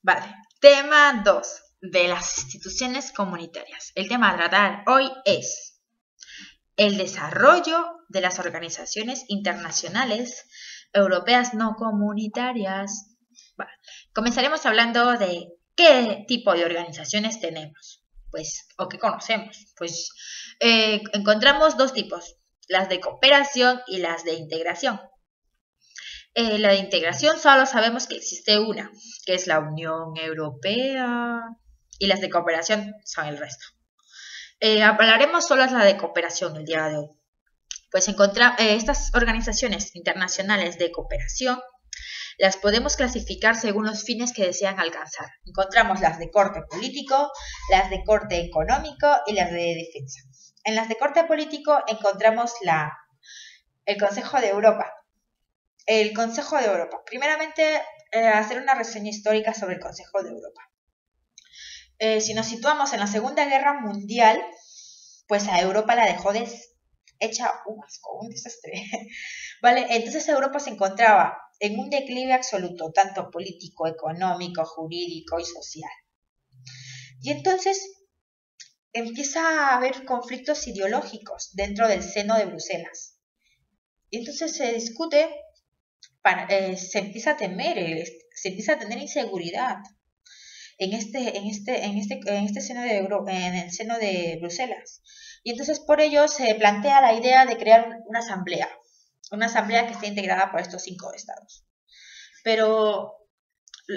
Vale, tema 2 de las instituciones comunitarias. El tema a tratar hoy es el desarrollo de las organizaciones internacionales europeas no comunitarias. Vale, comenzaremos hablando de qué tipo de organizaciones tenemos, pues, o qué conocemos. Pues encontramos dos tipos, las de cooperación y las de integración. La de integración solo sabemos que existe una, que es la Unión Europea, y las de cooperación son el resto. Hablaremos solo de la de cooperación el día de hoy. Pues estas organizaciones internacionales de cooperación las podemos clasificar según los fines que desean alcanzar. Encontramos las de corte político, las de corte económico y las de defensa. En las de corte político encontramos el Consejo de Europa. El Consejo de Europa. Primeramente, hacer una reseña histórica sobre el Consejo de Europa. Si nos situamos en la Segunda Guerra Mundial, pues a Europa la dejó hecha un asco, un desastre. ¿Vale? Entonces Europa se encontraba en un declive absoluto, tanto político, económico, jurídico y social. Y entonces empieza a haber conflictos ideológicos dentro del seno de Bruselas. Y entonces se discute. Se empieza a temer, se empieza a tener inseguridad en el seno de Bruselas. Y entonces por ello se plantea la idea de crear una asamblea que esté integrada por estos 5 estados. Pero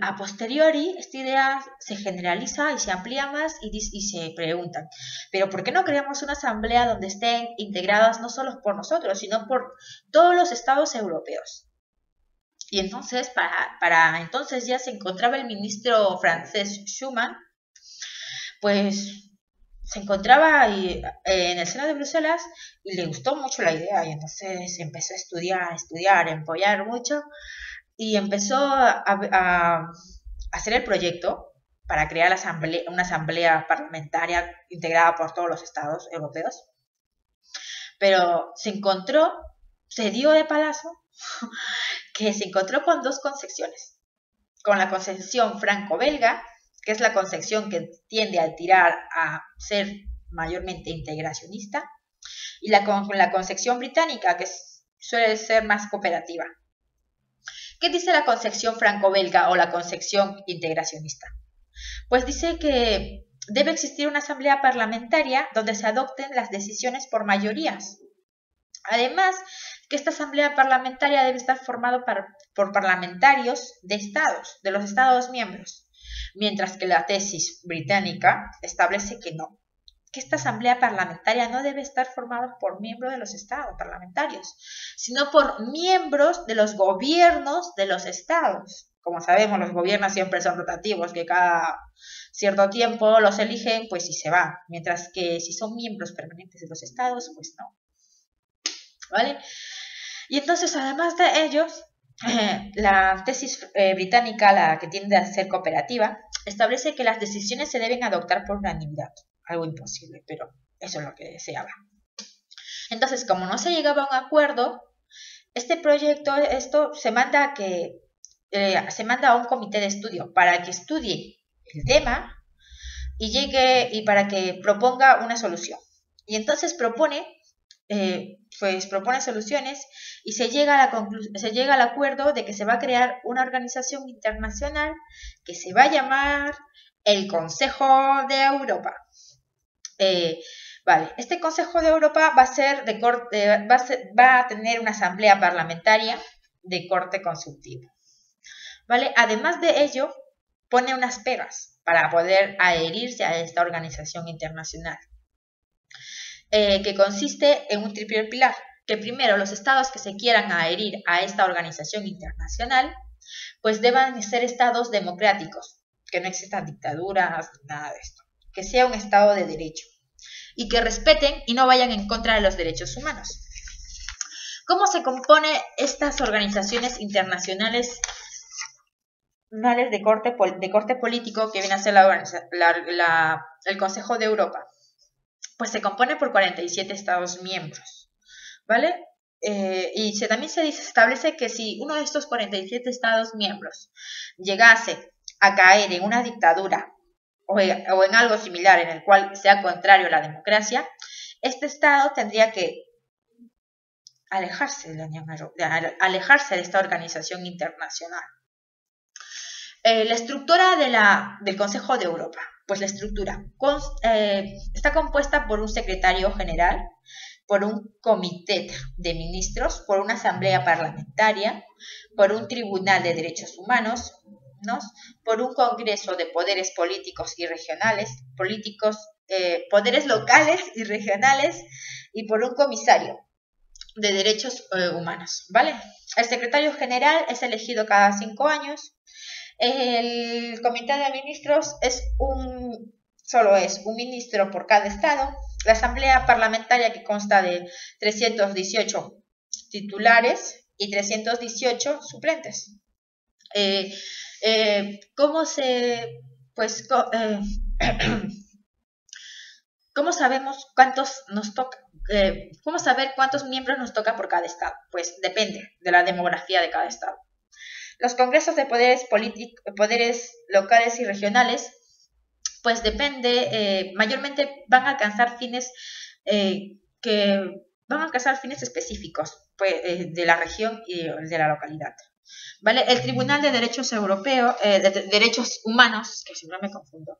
a posteriori esta idea se generaliza y se amplía más y se preguntan, ¿pero por qué no creamos una asamblea donde estén integradas no solo por nosotros, sino por todos los estados europeos? Y entonces, para entonces ya se encontraba el ministro francés Schuman, pues se encontraba en el seno de Bruselas y le gustó mucho la idea y entonces empezó a estudiar, a empollar mucho y empezó a hacer el proyecto para crear una asamblea parlamentaria integrada por todos los estados europeos. Pero se dio de palazo que se encontró con 2 concepciones, con la concepción franco-belga, que es la concepción que tiende a tirar a ser mayormente integracionista, y con la concepción británica, que suele ser más cooperativa. ¿Qué dice la concepción franco-belga o la concepción integracionista? Pues dice que debe existir una asamblea parlamentaria donde se adopten las decisiones por mayorías. Además, que esta asamblea parlamentaria debe estar formada por parlamentarios de los estados miembros, mientras que la tesis británica establece que no, que esta asamblea parlamentaria no debe estar formada por miembros de los estados parlamentarios, sino por miembros de los gobiernos de los estados. Como sabemos, los gobiernos siempre son rotativos, que cada cierto tiempo los eligen, pues y se van, mientras que si son miembros permanentes de los estados, pues no. ¿Vale? Y entonces, además de ellos, la tesis británica, la que tiende a ser cooperativa, establece que las decisiones se deben adoptar por unanimidad. Algo imposible, pero eso es lo que deseaba. Entonces, como no se llegaba a un acuerdo, este proyecto, se manda a un comité de estudio para que estudie el tema y para que proponga una solución. Y entonces propone soluciones y se llega al acuerdo de que se va a crear una organización internacional que se va a llamar el Consejo de Europa. Vale, este Consejo de Europa va a tener una asamblea parlamentaria de corte consultivo. ¿Vale? Además de ello, pone unas pegas para poder adherirse a esta organización internacional. Que consiste en un triple pilar, que primero los estados que se quieran adherir a esta organización internacional, pues deban ser estados democráticos, que no existan dictaduras, nada de esto, que sea un estado de derecho, y que respeten y no vayan en contra de los derechos humanos. ¿Cómo se compone estas organizaciones internacionales de corte político que viene a ser el Consejo de Europa? Pues se compone por 47 estados miembros, ¿vale? También se establece que si uno de estos 47 estados miembros llegase a caer en una dictadura o en algo similar en el cual sea contrario a la democracia, este Estado tendría que alejarse de la Unión Europea, alejarse de esta organización internacional. La estructura del Consejo de Europa. Pues la estructura está compuesta por un secretario general, por un comité de ministros, por una asamblea parlamentaria, por un tribunal de derechos humanos, ¿no? Por un congreso de poderes políticos y regionales, poderes locales y regionales, y por un comisario de derechos humanos, ¿vale? El secretario general es elegido cada 5 años. El comité de ministros solo es un ministro por cada estado. La asamblea parlamentaria, que consta de 318 titulares y 318 suplentes. ¿Cómo sabemos cuántos nos toca? ¿Cómo saber cuántos miembros nos toca por cada estado? Pues depende de la demografía de cada estado. Los congresos de poderes locales y regionales, pues depende, mayormente van a alcanzar fines específicos de la región y de la localidad. ¿Vale? El Tribunal de Derechos Derechos Humanos, que siempre me confundo,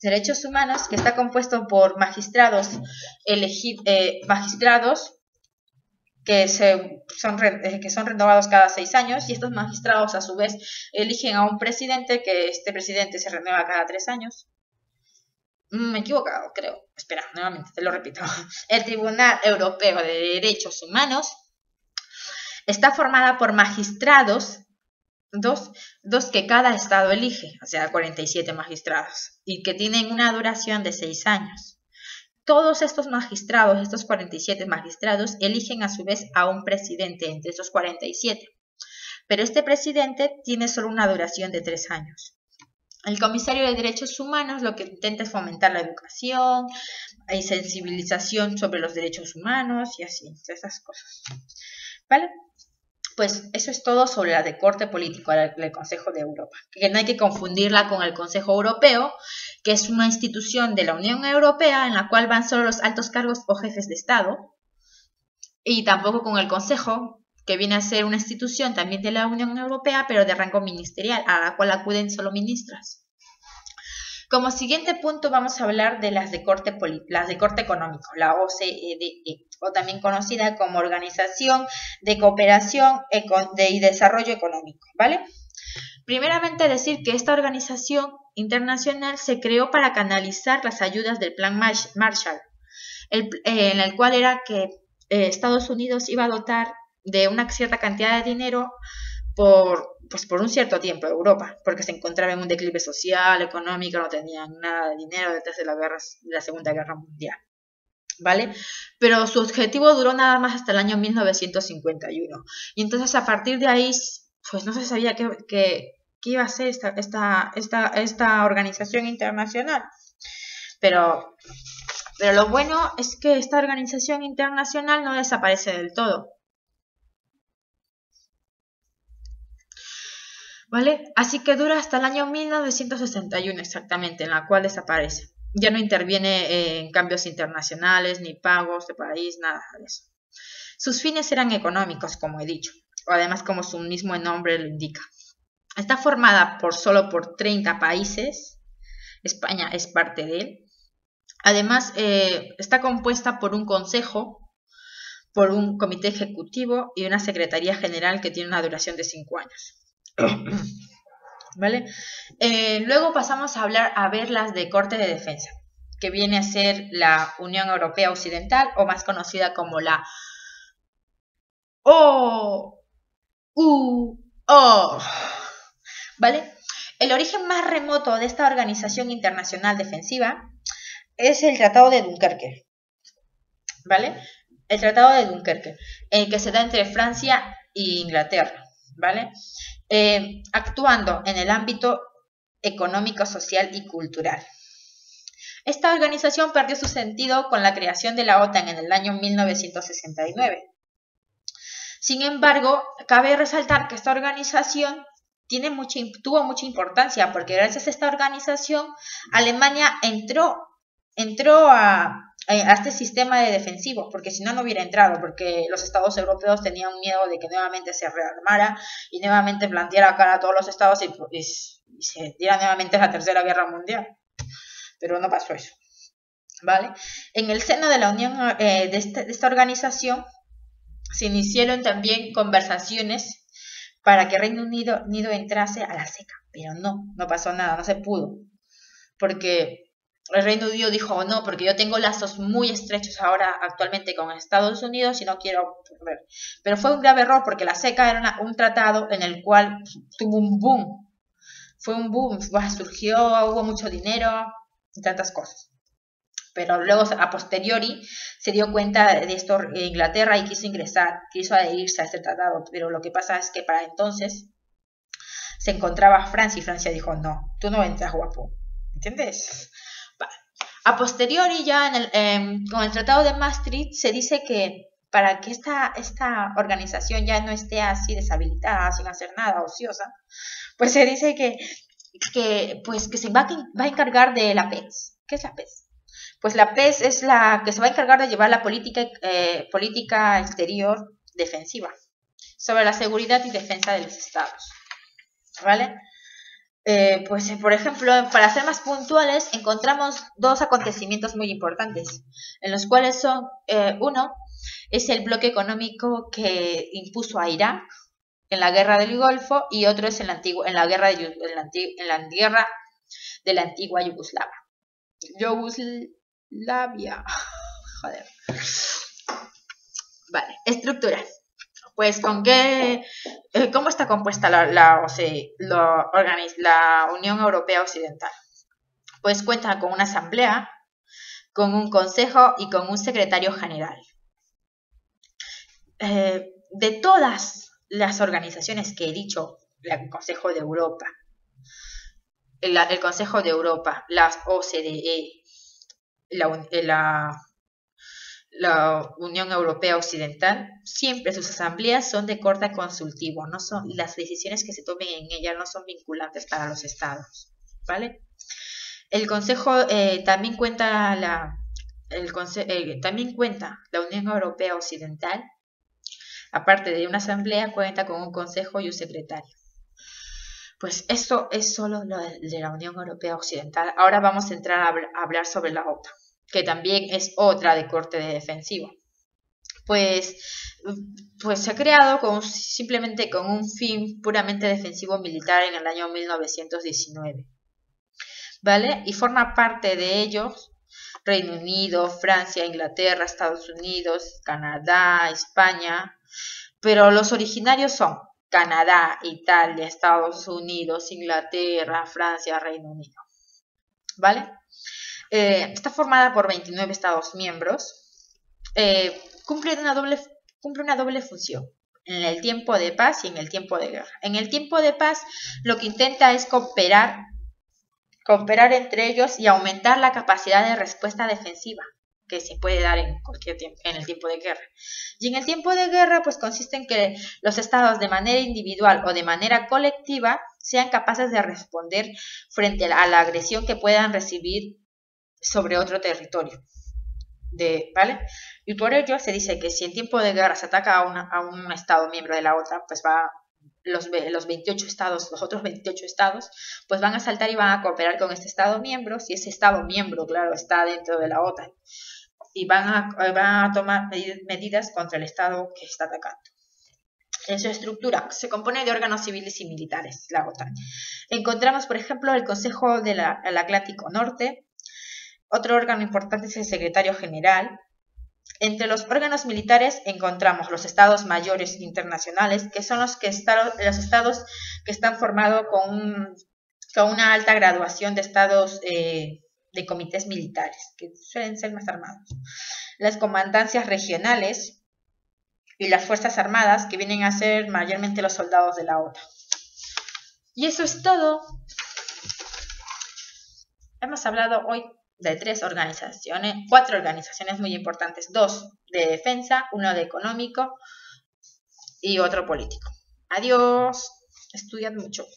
Derechos Humanos, que está compuesto por magistrados que son renovados cada 6 años, y estos magistrados a su vez eligen a un presidente, que este presidente se renueva cada 3 años. Me he equivocado, creo. Espera, nuevamente, te lo repito. El Tribunal Europeo de Derechos Humanos está formada por magistrados, dos que cada estado elige, o sea, 47 magistrados, y que tienen una duración de 6 años. Todos estos magistrados, estos 47 magistrados, eligen a su vez a un presidente entre esos 47. Pero este presidente tiene solo una duración de 3 años. El comisario de Derechos Humanos lo que intenta es fomentar la educación y sensibilización sobre los derechos humanos y así, esas cosas. ¿Vale? Pues eso es todo sobre la de corte político del Consejo de Europa. Que no hay que confundirla con el Consejo Europeo, que es una institución de la Unión Europea en la cual van solo los altos cargos o jefes de Estado, y tampoco con el Consejo, que viene a ser una institución también de la Unión Europea, pero de rango ministerial, a la cual acuden solo ministras. Como siguiente punto vamos a hablar de las de corte económico, la OCDE, o también conocida como Organización de Cooperación y Desarrollo Económico, ¿vale? Primeramente decir que esta organización internacional se creó para canalizar las ayudas del Plan Marshall, en el cual era que Estados Unidos iba a dotar de una cierta cantidad de dinero por un cierto tiempo a Europa, porque se encontraba en un declive social, económico, no tenían nada de dinero detrás de la Segunda Guerra Mundial, ¿vale? Pero su objetivo duró nada más hasta el año 1951, y entonces a partir de ahí, pues no se sabía qué iba a ser esta organización internacional, pero lo bueno es que esta organización internacional no desaparece del todo. ¿Vale? Así que dura hasta el año 1961 exactamente, en la cual desaparece. Ya no interviene en cambios internacionales, ni pagos de país, nada de eso. Sus fines eran económicos, como he dicho, o además como su mismo nombre lo indica. Está formada solo por 30 países, España es parte de él. Además, está compuesta por un consejo, por un comité ejecutivo y una secretaría general que tiene una duración de 5 años. ¿Vale? Luego pasamos a ver las de Corte de Defensa, que viene a ser la Unión Europea Occidental, o más conocida como la OUO. ¿Vale? El origen más remoto de esta organización internacional defensiva es el Tratado de Dunkerque, ¿vale? El Tratado de Dunkerque, que se da entre Francia e Inglaterra, ¿vale? Actuando en el ámbito económico, social y cultural. Esta organización perdió su sentido con la creación de la OTAN en el año 1969. Sin embargo, cabe resaltar que esta organización tuvo mucha importancia, porque gracias a esta organización Alemania entró a este sistema de defensivo, porque si no, no hubiera entrado, porque los estados europeos tenían miedo de que nuevamente se rearmara y nuevamente planteara cara a todos los estados y se diera nuevamente la Tercera Guerra Mundial. Pero no pasó eso, ¿vale? En el seno de la unión de esta organización se iniciaron también conversaciones para que Reino Unido entrase a la CECA, pero no pasó nada, no se pudo, porque el Reino Unido dijo no, porque yo tengo lazos muy estrechos ahora actualmente con Estados Unidos y no quiero perder. Pero fue un grave error, porque la CECA era un tratado en el cual tuvo un boom, fue un boom, hubo mucho dinero y tantas cosas. Pero luego, a posteriori, se dio cuenta de esto Inglaterra y quiso adherirse a este tratado. Pero lo que pasa es que para entonces se encontraba Francia y Francia dijo, no, tú no entras, guapo. ¿Entiendes? Vale. A posteriori, ya con el Tratado de Maastricht, se dice que para que esta organización ya no esté así deshabilitada, sin hacer nada, ociosa, pues se dice que se va a encargar de la PES. ¿Qué es la PES? Pues la PES es la que se va a encargar de llevar la política exterior defensiva sobre la seguridad y defensa de los estados, ¿vale? Pues, por ejemplo, para ser más puntuales, encontramos dos acontecimientos muy importantes, en los cuales uno es el bloque económico que impuso a Irak en la guerra del Golfo, y otro es en la guerra de la antigua Yugoslavia. Joder. Vale, estructuras. Pues, ¿cómo está compuesta la Unión Europea Occidental? Pues cuenta con una asamblea, con un consejo y con un secretario general. De todas las organizaciones que he dicho, el Consejo de Europa, el Consejo de Europa, las OCDE, la Unión Europea Occidental, siempre sus asambleas son de corte consultivo, las decisiones que se tomen en ellas no son vinculantes para los estados, ¿vale? El Consejo también cuenta la Unión Europea Occidental, aparte de una asamblea, cuenta con un consejo y un secretario. Pues esto es solo lo de la Unión Europea Occidental. Ahora vamos a entrar a hablar sobre la OTAN, que también es otra de corte defensivo. Pues se ha creado simplemente con un fin puramente defensivo militar en el año 1919, ¿vale? Y forma parte de ellos Reino Unido, Francia, Inglaterra, Estados Unidos, Canadá, España, pero los originarios son Canadá, Italia, Estados Unidos, Inglaterra, Francia, Reino Unido, ¿vale? Está formada por 29 estados miembros. Cumple una doble función en el tiempo de paz y en el tiempo de guerra. En el tiempo de paz lo que intenta es cooperar entre ellos y aumentar la capacidad de respuesta defensiva que se puede dar en cualquier tiempo, en el tiempo de guerra. Y en el tiempo de guerra, pues consiste en que los estados de manera individual o de manera colectiva sean capaces de responder frente a la agresión que puedan recibir sobre otro territorio, ¿vale? Y por ello se dice que si en tiempo de guerra se ataca a un estado miembro de la OTAN, pues los otros 28 estados, pues van a saltar y van a cooperar con este estado miembro, si ese estado miembro, claro, está dentro de la OTAN, y van a tomar medidas contra el estado que está atacando. En su estructura se compone de órganos civiles y militares, la OTAN. Encontramos, por ejemplo, el Consejo del Atlántico Norte. Otro órgano importante es el Secretario General. Entre los órganos militares encontramos los estados mayores internacionales, que son los estados que están formados con una alta graduación de estados de comités militares, que suelen ser más armados. Las comandancias regionales y las fuerzas armadas, que vienen a ser mayormente los soldados de la OTAN. Y eso es todo. Hemos hablado hoy de 4 organizaciones muy importantes, 2 de defensa, 1 de económico y otro político. Adiós. Estudiad mucho.